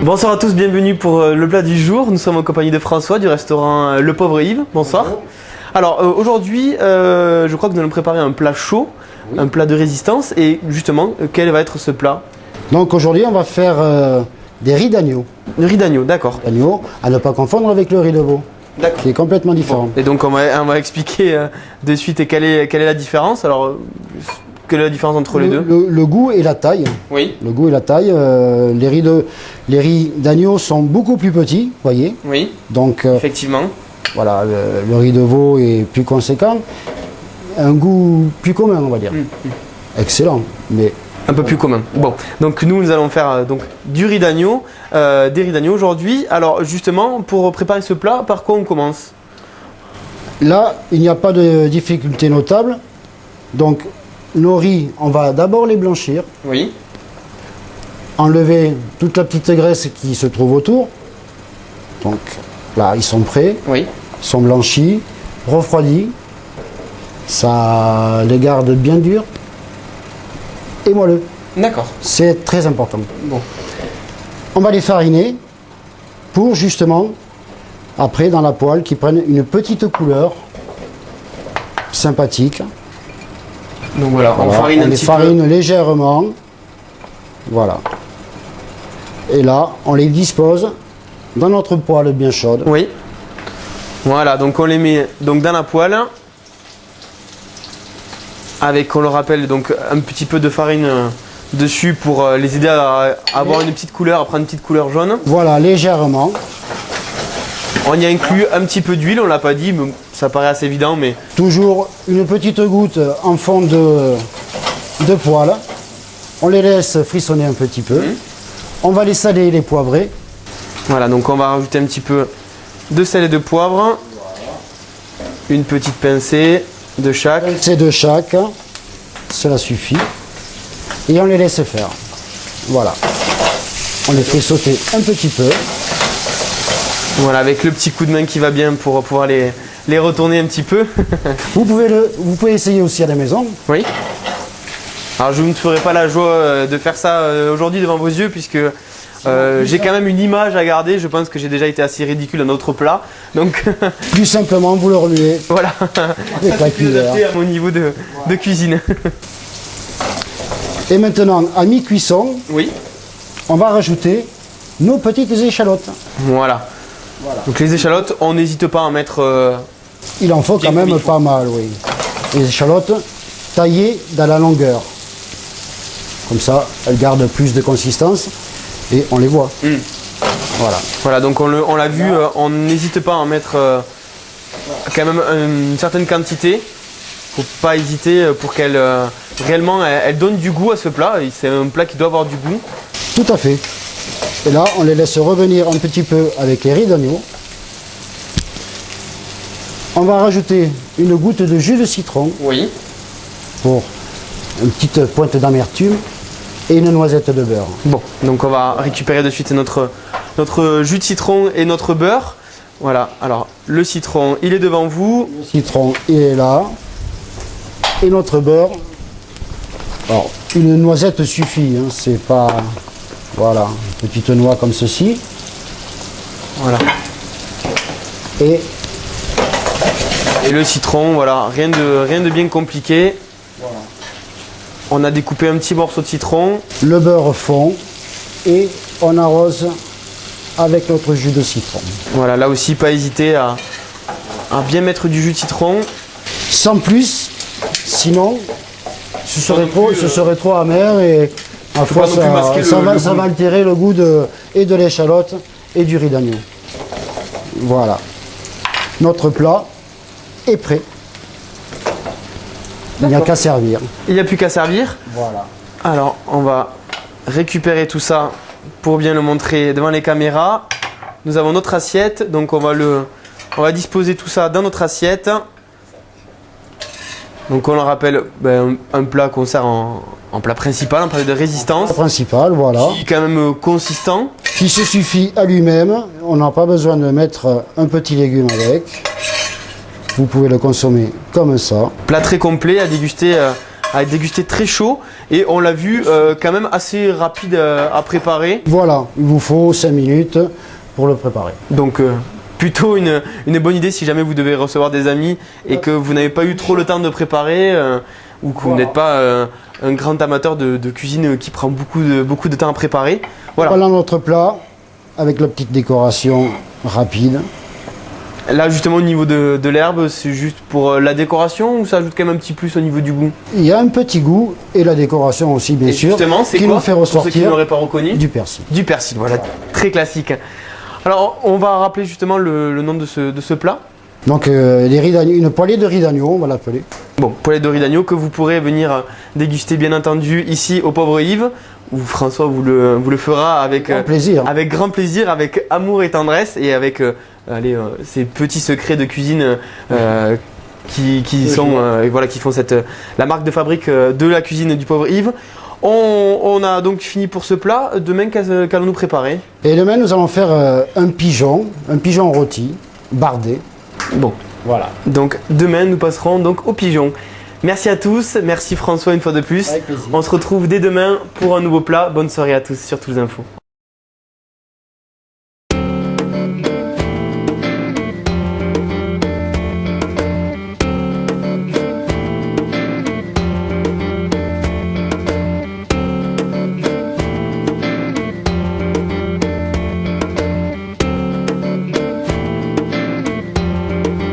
Bonsoir à tous, bienvenue pour le plat du jour. Nous sommes en compagnie de François du restaurant Le Pauvre Yves. Bonsoir. Bonjour. Alors aujourd'hui, je crois que nous allons préparer un plat chaud, oui, un plat de résistance. Et justement, quel va être ce plat? Donc aujourd'hui, on va faire des riz d'agneau. Le riz d'agneau, d'accord. Agneau, à ne pas confondre avec le riz de veau, qui est complètement différent. Bon. Et donc on va expliquer de suite quelle est la différence. Alors, quelle est la différence entre les deux? Le goût et la taille. Oui. Le goût et la taille. Les riz d'agneau sont beaucoup plus petits, voyez. Oui. Donc effectivement. Voilà, le riz de veau est plus conséquent. Un goût plus commun, on va dire. Excellent, mais un peu plus commun. Bon, donc nous allons faire donc du riz d'agneau, des riz d'agneau aujourd'hui. Alors justement, pour préparer ce plat, par quoi on commence? Là, il n'y a pas de difficulté notable. Donc, nos riz, on va d'abord les blanchir. Oui. Enlever toute la petite graisse qui se trouve autour. Donc là, ils sont prêts. Oui. Ils sont blanchis, refroidis. Ça les garde bien durs et moelleux. D'accord. C'est très important. Bon. On va les fariner pour justement, après dans la poêle, qu'ils prennent une petite couleur sympathique. Donc voilà, on farine un petit peu. On les farine légèrement. Voilà. Et là, on les dispose dans notre poêle bien chaude. Oui. Voilà, donc on les met donc dans la poêle. Avec, on le rappelle, donc un petit peu de farine dessus pour les aider à avoir une petite couleur, à prendre une petite couleur jaune. Voilà, légèrement. On y inclut un petit peu d'huile, on l'a pas dit, mais ça paraît assez évident, mais... Toujours une petite goutte en fond de poêle. On les laisse frissonner un petit peu. On va les saler et les poivrer. Voilà, donc on va rajouter un petit peu de sel et de poivre. Une petite pincée de chaque. C'est de chaque. Cela suffit. Et on les laisse faire. Voilà. On les fait sauter un petit peu. Voilà, avec le petit coup de main qui va bien pour pouvoir les retourner un petit peu. Vous pouvez essayer aussi à la maison. Oui. Alors je ne me ferai pas la joie de faire ça aujourd'hui devant vos yeux puisque j'ai quand même une image à garder. Je pense que j'ai déjà été assez ridicule dans notre plat. Donc plus simplement, vous le remuez. Voilà. Avec la cuillère. Adapté à mon niveau de cuisine. Et maintenant, à mi-cuisson, oui, on va rajouter nos petites échalotes. Voilà. Donc les échalotes, on n'hésite pas à en mettre. Il en faut quand même pas mal, oui. Les échalotes taillées dans la longueur. Comme ça, elles gardent plus de consistance et on les voit. Voilà. Voilà, donc on l'a vu, on n'hésite pas à en mettre quand même une certaine quantité. Faut pas hésiter pour qu'elle réellement elle donne du goût à ce plat. C'est un plat qui doit avoir du goût. Tout à fait. Et là, on les laisse revenir un petit peu avec les riz d'agneau. On va rajouter une goutte de jus de citron. Oui. Pour une petite pointe d'amertume et une noisette de beurre. Bon, donc on va récupérer de suite notre jus de citron et notre beurre. Voilà, alors le citron, il est devant vous. Le citron, il est là. Et notre beurre. Alors, une noisette suffit, hein, c'est pas... Voilà, une petite noix comme ceci. Voilà. Et le citron, voilà, rien de bien compliqué. Voilà. On a découpé un petit morceau de citron. Le beurre fond et on arrose avec notre jus de citron. Voilà, là aussi, pas hésiter à bien mettre du jus de citron. Sans plus, sinon, ce serait trop amer et à fois ça va altérer le goût de l'échalote et du riz d'agneau. Voilà. Notre plat est prêt. Il n'y a qu'à servir. Il n'y a plus qu'à servir. Voilà. Alors, on va récupérer tout ça pour bien le montrer devant les caméras. Nous avons notre assiette, donc on va disposer tout ça dans notre assiette. Donc on le rappelle, un plat qu'on sert en plat principal, un plat de résistance. Le principal, voilà. Qui est quand même consistant. Qui se suffit à lui-même. On n'a pas besoin de mettre un petit légume avec. Vous pouvez le consommer comme ça. Plat très complet à déguster à être dégusté très chaud et on l'a vu quand même assez rapide à préparer. Voilà, il vous faut 5 minutes pour le préparer. Donc plutôt une bonne idée si jamais vous devez recevoir des amis et que vous n'avez pas eu trop le temps de préparer ou que vous n'êtes pas un grand amateur de cuisine qui prend beaucoup de temps à préparer. Voilà notre plat avec la petite décoration rapide. Là justement au niveau de l'herbe, c'est juste pour la décoration ou ça ajoute quand même un petit plus au niveau du goût? Il y a un petit goût et la décoration aussi bien sûr. Justement, c'est qui quoi nous fait pour ceux qui ressortir n'auraient pas reconnu? du persil. Du persil, voilà, très classique. Alors on va rappeler justement le nom de ce plat. Donc une poêlée de riz d'agneau, on va l'appeler. Bon, poêlée de riz d'agneau que vous pourrez venir déguster bien entendu ici au Pauvre Yves, où François vous le fera avec grand plaisir, avec amour et tendresse et avec ces petits secrets de cuisine qui font la marque de fabrique de la cuisine du Pauvre Yves. On a donc fini pour ce plat. Demain, qu'allons-nous préparer? Et demain, nous allons faire un pigeon rôti, bardé. Bon, voilà. Donc demain, nous passerons donc au pigeon. Merci à tous, merci François une fois de plus. Avec plaisir. On se retrouve dès demain pour un nouveau plat. Bonne soirée à tous sur Toulouse Info.